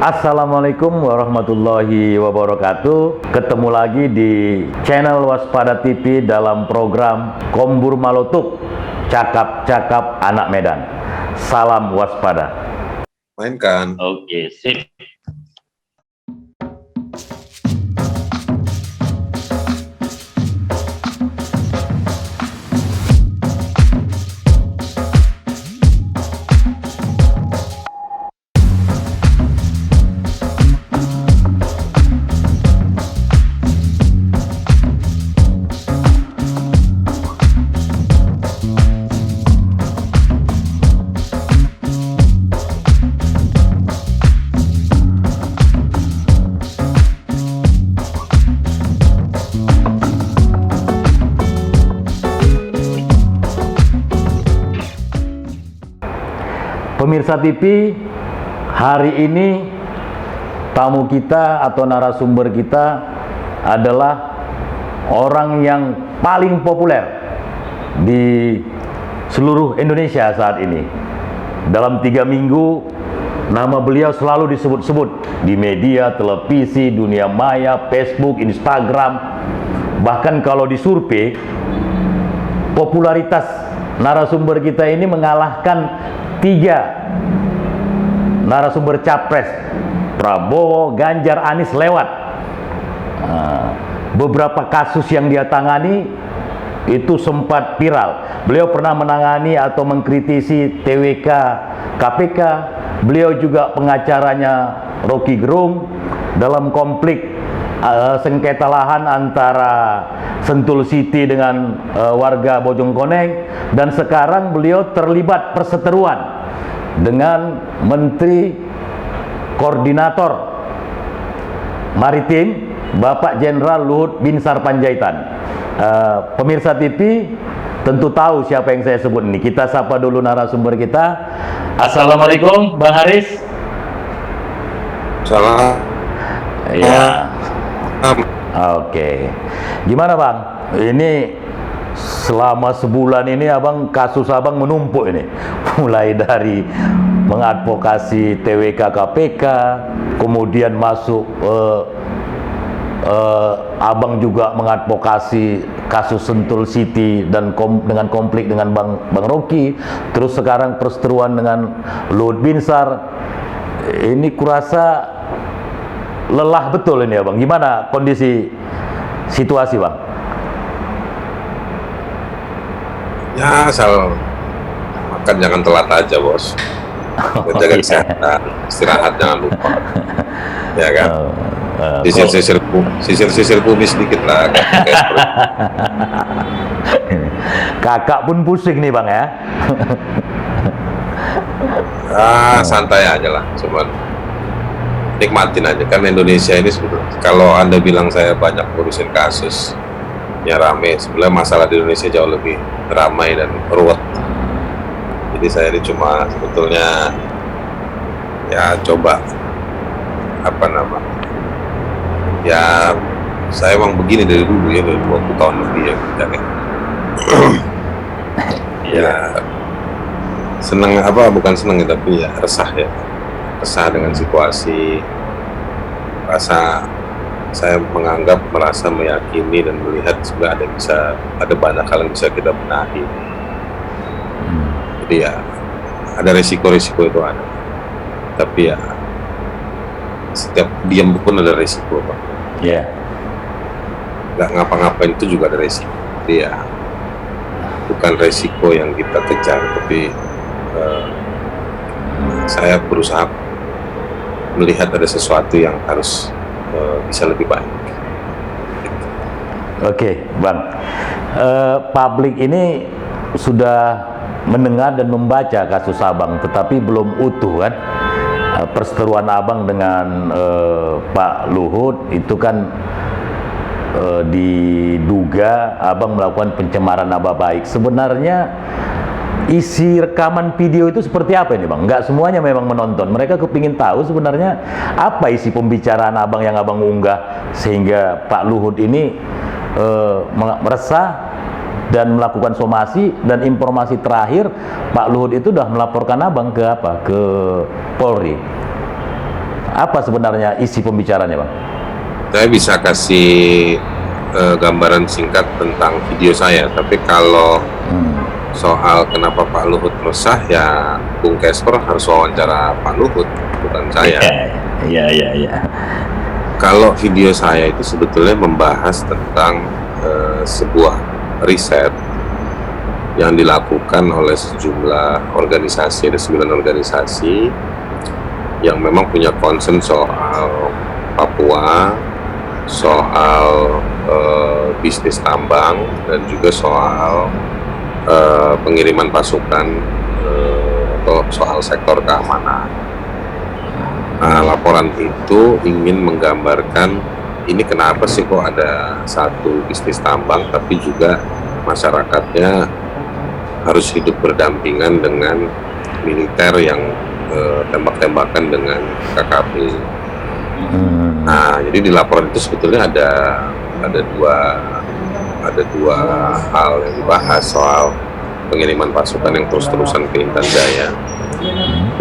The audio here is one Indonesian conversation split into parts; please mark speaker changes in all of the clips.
Speaker 1: Assalamualaikum warahmatullahi wabarakatuh. Ketemu lagi di channel Waspada TV dalam program Kombur Malotuk, Cakap-cakap anak Medan. Salam waspada.
Speaker 2: Mainkan.
Speaker 3: Oke, sip.
Speaker 1: Pemirsa TV, hari ini tamu kita atau narasumber kita adalah orang yang paling populer di seluruh Indonesia saat ini. Dalam 3 minggu, nama beliau selalu disebut-sebut di media, televisi, dunia maya, Facebook, Instagram. Bahkan kalau disurvei, popularitas narasumber kita ini mengalahkan 3 narasumber capres, Prabowo, Ganjar, Anies lewat. Beberapa kasus yang dia tangani itu sempat viral. Beliau pernah menangani atau mengkritisi TWK KPK. Beliau juga pengacaranya Rocky Gerung dalam konflik sengketa lahan antara Sentul City dengan warga Bojongkoneng, dan sekarang beliau terlibat perseteruan dengan Menteri Koordinator Maritim Bapak Jenderal Luhut Binsar Panjaitan. Pemirsa TV tentu tahu siapa yang saya sebut ini. Kita sapa dulu narasumber kita. Assalamualaikum Bang Haris.
Speaker 2: Salam.
Speaker 1: Ya. Oke. Gimana Bang? Ini selama sebulan ini Abang, kasus Abang menumpuk ini. Mulai dari mengadvokasi TWK KPK, kemudian masuk Abang juga mengadvokasi kasus Sentul City dan dengan konflik dengan Bang Rocky. Terus sekarang perseteruan dengan Luhut Binsar. Ini kurasa lelah betul ini ya Bang. Gimana kondisi situasi Bang?
Speaker 2: Ya, asal makan jangan telat aja bos. Jaga kesehatan, istirahat jangan lupa. Ya kan? Sisir kumis sedikit lah.
Speaker 1: Kakak pun pusing nih Bang ya.
Speaker 2: Santai aja lah, cuman nikmatin aja kan Indonesia ini sebetulnya. Kalau Anda bilang saya banyak ngurusin kasus ya rame, sebenarnya masalah di Indonesia jauh lebih ramai dan ruwet. Jadi saya ini cuma sebetulnya ya coba ya saya emang begini dari dulu ya, dari 20 tahun lebih ya kan. Ya seneng bukan seneng ya, tapi ya resah dengan situasi. Saya merasa meyakini dan melihat sebenarnya ada banyak hal yang bisa kita benahi. Jadi ya ada resiko-resiko itu ada, tapi ya setiap diam pun ada resiko Pak.
Speaker 1: Iya.
Speaker 2: Nggak ngapa-ngapain itu juga ada resiko. Jadi ya bukan resiko yang kita kejar, tapi saya berusaha melihat ada sesuatu yang harus bisa lebih baik.
Speaker 1: Oke, Bang. Publik ini sudah mendengar dan membaca kasus Abang, tetapi belum utuh kan. Perseteruan Abang dengan Pak Luhut itu kan diduga Abang melakukan pencemaran nama baik. Sebenarnya isi rekaman video itu seperti apa ini Bang? Nggak semuanya memang menonton. Mereka kepingin tahu sebenarnya apa isi pembicaraan Abang yang Abang unggah sehingga Pak Luhut ini meresah dan melakukan somasi. Dan informasi terakhir Pak Luhut itu sudah melaporkan Abang ke Polri. Apa sebenarnya isi pembicaranya, Bang?
Speaker 2: Saya bisa kasih gambaran singkat tentang video saya, tapi kalau soal kenapa Pak Luhut resah, ya Bung Casper harus wawancara Pak Luhut, bukan saya.
Speaker 1: Iya.
Speaker 2: Kalau video saya itu sebetulnya membahas tentang sebuah riset yang dilakukan oleh sejumlah organisasi, ada 9 organisasi yang memang punya concern soal Papua, soal bisnis tambang, dan juga soal pengiriman pasukan atau soal sektor keamanan. Nah, laporan itu ingin menggambarkan ini kenapa sih kok ada satu bisnis tambang tapi juga masyarakatnya harus hidup berdampingan dengan militer yang tembak-tembakan dengan KKP. Nah, jadi di laporan itu sebetulnya ada dua hal yang dibahas, soal pengiriman pasukan yang terus-terusan ke Intan Jaya,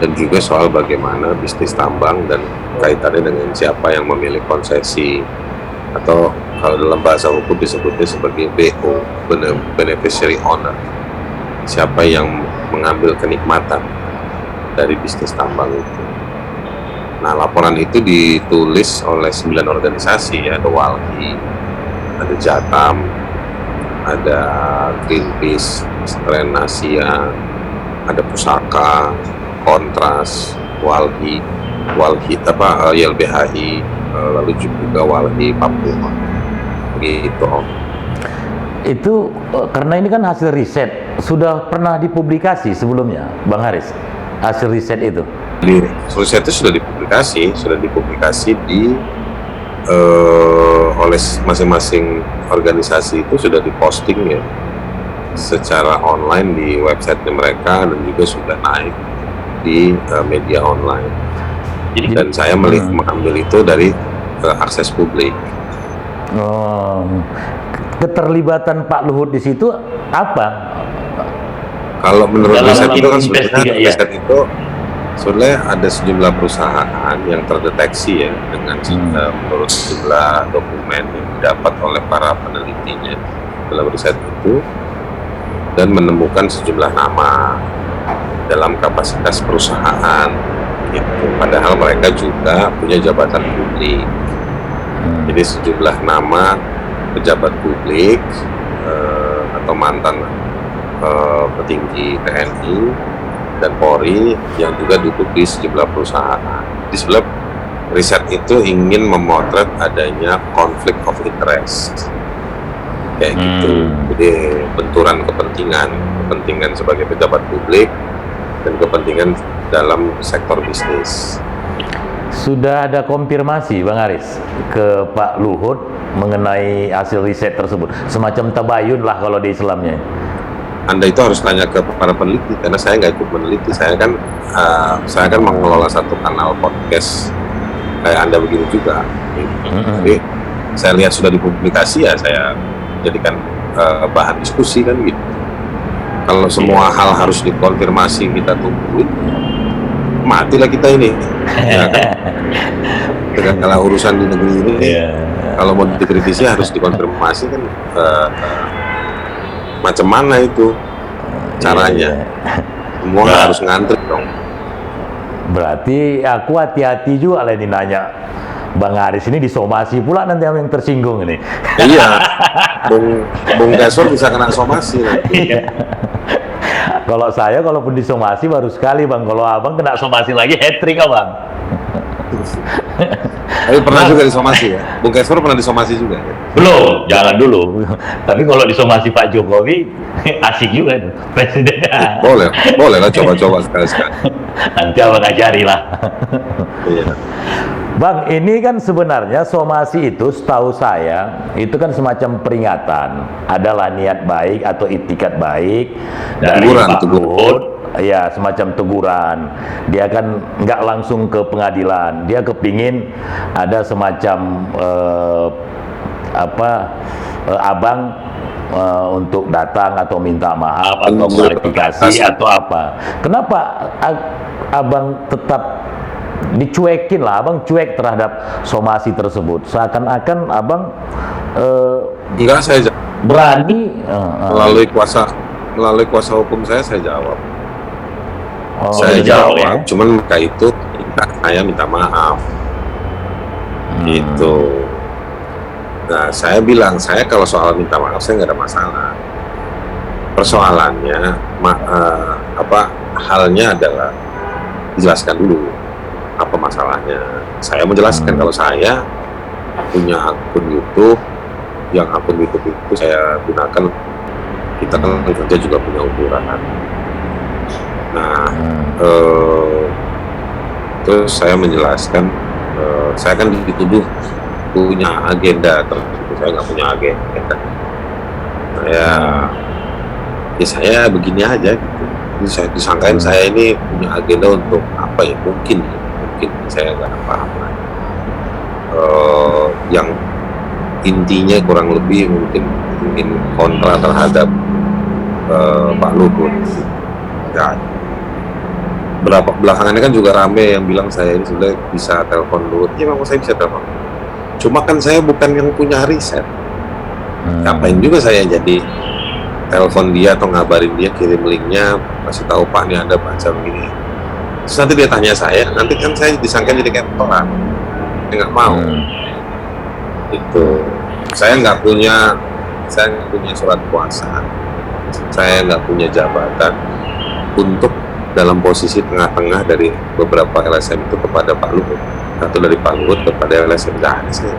Speaker 2: dan juga soal bagaimana bisnis tambang dan kaitannya dengan siapa yang memilih konsesi, atau kalau dalam bahasa hukum disebutnya sebagai BO, beneficiary owner, siapa yang mengambil kenikmatan dari bisnis tambang itu. Nah, laporan itu ditulis oleh 9 organisasi, ada WALHI, ada JATAM, ada Greenpeace, Stren-Asia, ada Pusaka, Kontras, YLBHI, lalu juga WALHI Papua, gitu.
Speaker 1: Itu karena ini kan hasil riset, sudah pernah dipublikasi sebelumnya, Bang Haris, hasil riset itu?
Speaker 2: Riset itu sudah dipublikasi di oleh masing-masing organisasi, itu sudah diposting ya secara online di website mereka, dan juga sudah naik di media online. Dan saya mengambil itu dari akses publik.
Speaker 1: Keterlibatan Pak Luhut di situ apa?
Speaker 2: Kalau menurut riset itu kan
Speaker 1: sebenarnya
Speaker 2: riset itu sebenarnya ada sejumlah perusahaan yang terdeteksi ya dengan menurut sejumlah dokumen yang didapat oleh para penelitinya dalam riset itu, dan menemukan sejumlah nama dalam kapasitas perusahaan gitu. Padahal mereka juga punya jabatan publik. Jadi sejumlah nama pejabat publik atau mantan petinggi TNI dan Polri yang juga duduk di sejumlah perusahaan. Di sebelah riset itu ingin memotret adanya konflik of interest, kayak gitu. Jadi benturan kepentingan sebagai pejabat publik dan kepentingan dalam sektor bisnis.
Speaker 1: Sudah ada konfirmasi, Bang Haris, ke Pak Luhut mengenai hasil riset tersebut, semacam tabayun lah kalau di Islamnya.
Speaker 2: Anda itu harus tanya ke para peneliti, karena saya nggak ikut meneliti. Saya kan mengelola satu kanal podcast kayak Anda begini juga. Jadi saya lihat sudah dipublikasi, ya saya jadikan bahan diskusi kan gitu. Kalau semua hal harus dikonfirmasi kita tungguin, matilah kita ini. Ya kan? Dengan segala urusan di negeri ini, kalau mau dikritisi harus dikonfirmasi kan. Macam mana itu caranya? Semua harus ngantri dong.
Speaker 1: Berarti aku hati-hati juga lah ini nanya Bang Haris ini disomasi pula nanti yang tersinggung ini.
Speaker 2: Iya, Bung Gasor bisa kena somasi nanti.
Speaker 1: Kalau saya kalaupun disomasi baru sekali, Bang. Kalau Abang kena somasi lagi hat-trick, Abang.
Speaker 2: Tapi pernah juga disomasi ya? Bung Gasper pernah disomasi juga ya?
Speaker 1: Belum, jangan dulu. Tapi kalau disomasi Pak Jokowi, asik juga itu presidennya.
Speaker 2: Boleh lah, coba-coba sekali-sekali.
Speaker 1: Nanti Abang ajari lah.
Speaker 2: Iya.
Speaker 1: Bang, ini kan sebenarnya somasi itu setahu saya itu kan semacam peringatan, adalah niat baik atau itikat baik dari Pak Luhut, ya semacam teguran. Dia kan nggak langsung ke pengadilan, dia kepingin ada semacam abang untuk datang atau minta maaf atau klarifikasi atau apa. Kenapa abang tetap dicuekin lah, abang cuek terhadap somasi tersebut, seakan-akan abang
Speaker 2: Enggak, saya
Speaker 1: berani
Speaker 2: melalui kuasa hukum saya jawab. Saya
Speaker 1: jawab
Speaker 2: jawab, cuman mereka itu saya minta maaf. Gitu. Nah, saya bilang, saya kalau soal minta maaf saya nggak ada masalah. Persoalannya, halnya adalah dijelaskan dulu apa masalahnya. Saya menjelaskan kalau saya punya akun YouTube, yang akun YouTube itu saya gunakan, kita kan kerja juga punya ukuran. Nah, terus saya menjelaskan, saya kan dituduh punya agenda tertentu. Saya nggak punya agenda. Saya begini aja gitu. Saya disangkain saya ini punya agenda untuk apa ya? Mungkin saya nggak paham. Yang intinya kurang lebih mungkin kontra terhadap Pak Luhut. Ya, belakangan ini kan juga rame yang bilang saya ini sebenarnya bisa telepon Luhut. Ya memang saya bisa telepon. Cuma kan saya bukan yang punya riset. Ngapain juga saya jadi telepon dia atau ngabarin dia, kirim linknya, kasih tahu Pak, ini ada baca begini. Terus nanti dia tanya saya, nanti kan saya disangka jadi kayak orang. Saya nggak mau. Itu. Saya nggak punya surat kuasa. Saya nggak punya jabatan untuk dalam posisi tengah-tengah dari beberapa LSM itu kepada Pak Luhut, atau dari Pak Luhut kepada LSM. Nggak ada saya.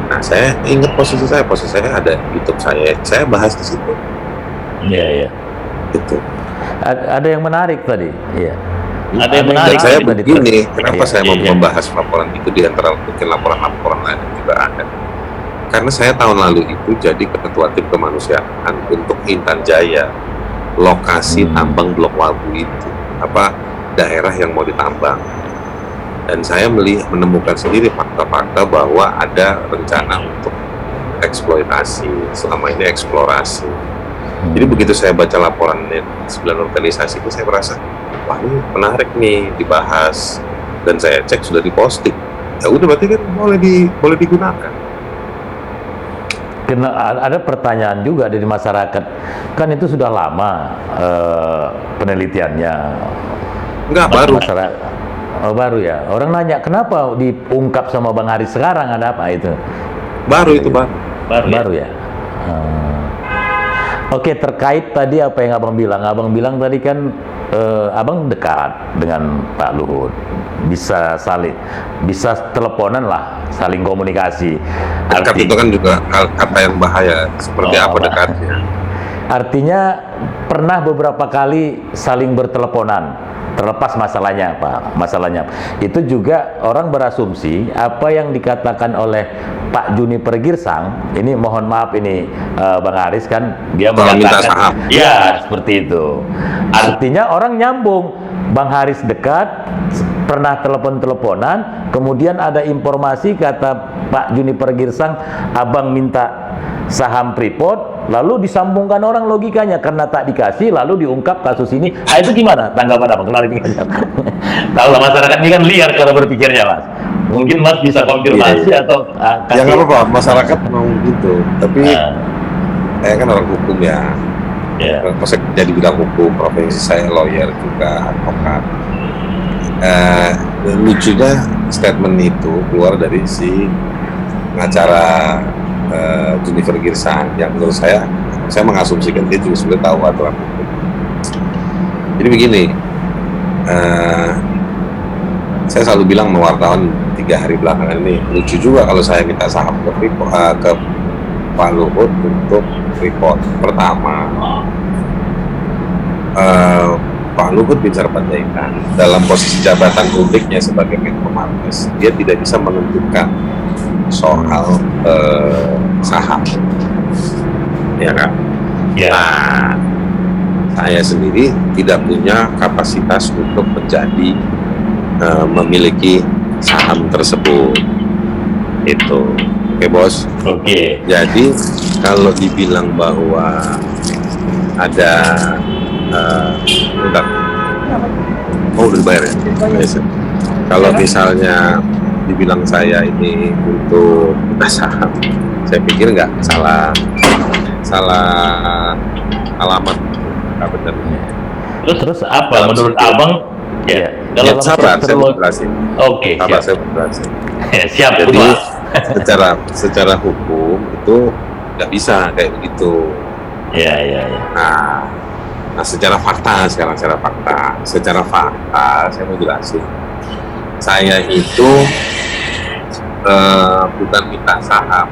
Speaker 2: Nah, saya ingat posisi saya ada YouTube saya bahas di situ.
Speaker 1: Iya.
Speaker 2: Itu.
Speaker 1: Ada yang menarik tadi. Iya.
Speaker 3: Ada yang menarik.
Speaker 2: Dan saya begini, kenapa
Speaker 1: Iya,
Speaker 2: saya mau membahas laporan itu di antara mungkin laporan-laporan lain yang juga ada. Karena saya tahun lalu itu jadi ketua tim kemanusiaan untuk Intan Jaya, lokasi tambang Blok Wabu itu, daerah yang mau ditambang. Dan saya menemukan sendiri fakta-fakta bahwa ada rencana untuk eksploitasi, selama ini eksplorasi. Jadi begitu saya baca laporan 9 organisasi itu, saya merasa, wah ini menarik nih dibahas. Dan saya cek sudah diposting. Ya udah, berarti kan boleh digunakan.
Speaker 1: Ada pertanyaan juga dari masyarakat, kan itu sudah lama penelitiannya.
Speaker 2: Enggak, baru.
Speaker 1: Baru ya. Orang nanya kenapa diungkap sama Bang Haris sekarang, ada apa itu? Baru ya. Oke, terkait tadi apa yang abang bilang tadi kan abang dekat dengan Pak Luhut, bisa teleponan lah, saling komunikasi.
Speaker 2: Dekat itu kan juga kata yang bahaya, seperti apa dekatnya.
Speaker 1: Artinya pernah beberapa kali saling berteleponan, terlepas masalahnya apa? Masalahnya itu juga orang berasumsi apa yang dikatakan oleh Pak Juniper Girsang, ini mohon maaf ini Bang Haris kan dia
Speaker 2: minta saham.
Speaker 1: Ya, seperti itu. Artinya orang nyambung, Bang Haris dekat, pernah teleponan, kemudian ada informasi kata Pak Juniper Girsang, abang minta saham Freeport, lalu disambungkan orang logikanya karena tak dikasih, lalu diungkap kasus ini. Itu gimana tanggapan abang? Klarifikasi. Tahu lah, masyarakat ini kan liar cara berpikirnya, Mas. Mungkin Mas bisa konfirmasi atau
Speaker 2: ya nggak apa-apa, masyarakat mau gitu. Tapi saya kan orang hukum ya. Saya jadi bidang hukum, profesi saya lawyer juga, advokat. Lucunya statement itu keluar dari si pengacara Juniper Girsang, yang menurut saya mengasumsikan dia juga sudah tahu aturan hukum. Jadi begini, saya selalu bilang sama wartawan 3 hari belakangan ini, lucu juga kalau saya minta saham ke Pak Luhut untuk Freeport. Pertama, Pak Luhut Binsar Panjaitan dalam posisi jabatan publiknya sebagai Menko Marves, dia tidak bisa menentukan soal saham, ya kan?
Speaker 3: Ya.
Speaker 2: Nah, saya sendiri tidak punya kapasitas untuk menjadi memiliki saham tersebut. Itu, oke bos.
Speaker 3: Oke.
Speaker 2: Jadi kalau dibilang bahwa ada bentar. Oh, udah dibayar ya? Kalau misalnya dibilang saya ini untuk minta saham, saya pikir nggak salah alamat, nggak benar.
Speaker 3: Terus apa
Speaker 2: Dalam
Speaker 3: menurut
Speaker 2: segi-
Speaker 3: abang?
Speaker 1: Iya.
Speaker 3: Dalam
Speaker 2: Sabar, saya mau
Speaker 3: pertemuan.
Speaker 2: jelasin.
Speaker 3: Oke,
Speaker 2: Sabar,
Speaker 3: siap.
Speaker 2: saya mau jelasin.
Speaker 3: Siap.
Speaker 2: Jadi
Speaker 3: Ketua.
Speaker 2: secara hukum itu nggak bisa kayak begitu.
Speaker 3: Ya.
Speaker 2: Nah, secara fakta sekarang, secara fakta saya mau jelasin. Saya itu bukan minta saham,